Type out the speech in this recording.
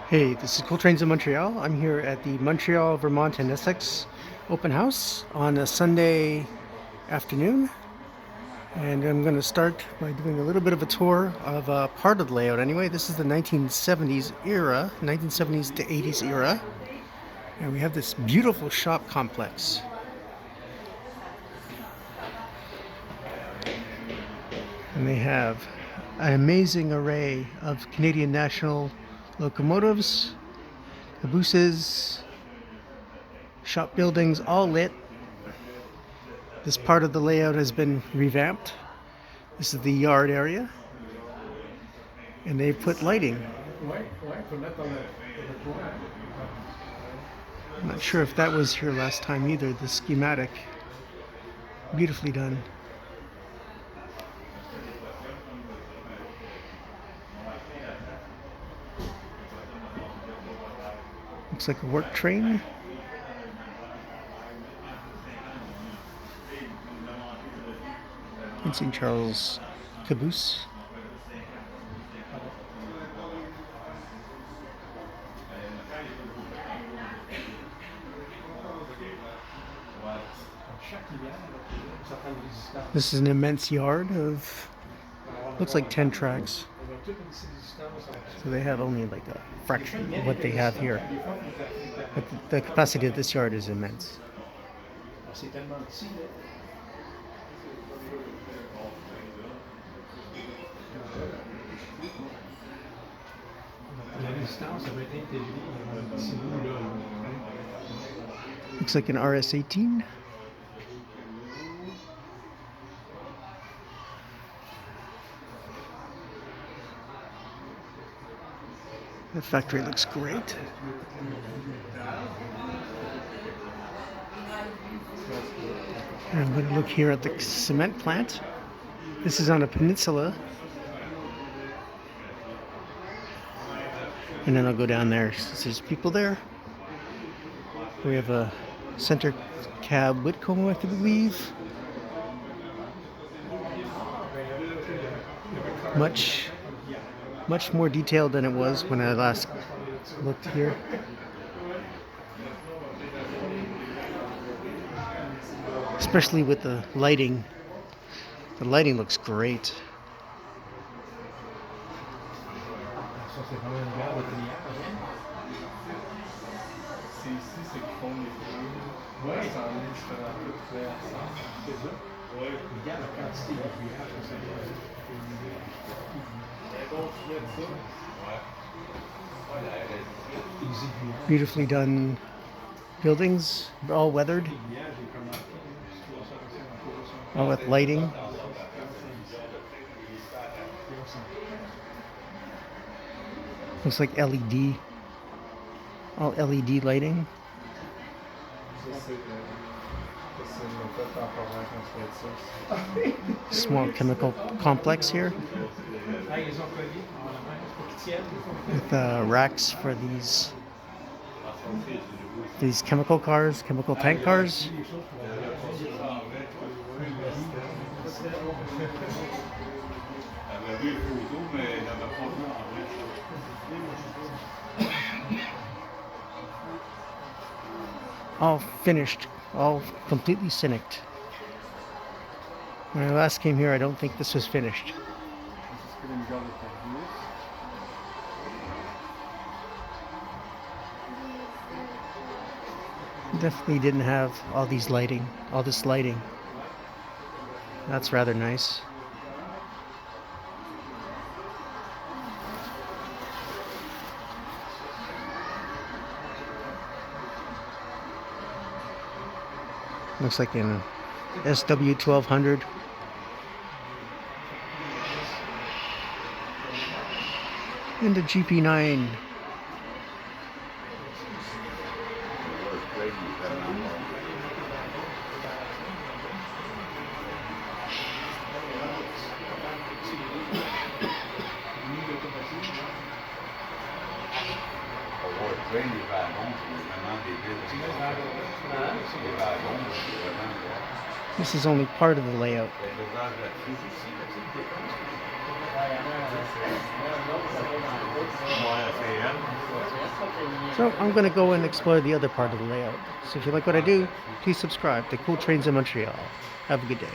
Hey, this is Cool Trains in Montreal. I'm here at the Montreal Vermont and Essex open house on a Sunday afternoon. And I'm going to start by doing a little bit of a tour of part of the layout anyway. This is the 1970s era, 1970s to 80s era. And we have this beautiful shop complex. And they have an amazing array of Canadian National locomotives, cabooses, shop buildings, all lit. This part of the layout has been revamped. This is the yard area. And they put lighting. I'm not sure if that was here last time either, the schematic. Beautifully done. Looks like a work train. And St. Charles caboose. This is an immense yard of, looks like 10 tracks. So they have only like a fraction of what they have here. But the capacity of this yard is immense. Looks like an RS-18. The factory looks great. And I'm going to look here at the cement plant. This is on a peninsula. And then I'll go down there. There's people there. We have a center cab Whitcomb, I believe. Much more detailed than it was when I last looked here. Especially with the lighting. The lighting looks great. Beautifully done buildings, all weathered, all with lighting. Looks like LED, all LED lighting. Small chemical complex here with racks for these chemical cars, chemical tank cars. All finished, all completely cynicked. When I last came here, I don't think this was finished. Definitely didn't have all this lighting. That's rather nice. Looks like an SW1200. And a GP9. This is only part of the layout. So I'm going to go and explore the other part of the layout. So if you like what I do, please subscribe to Cool Trains in Montreal. Have a good day.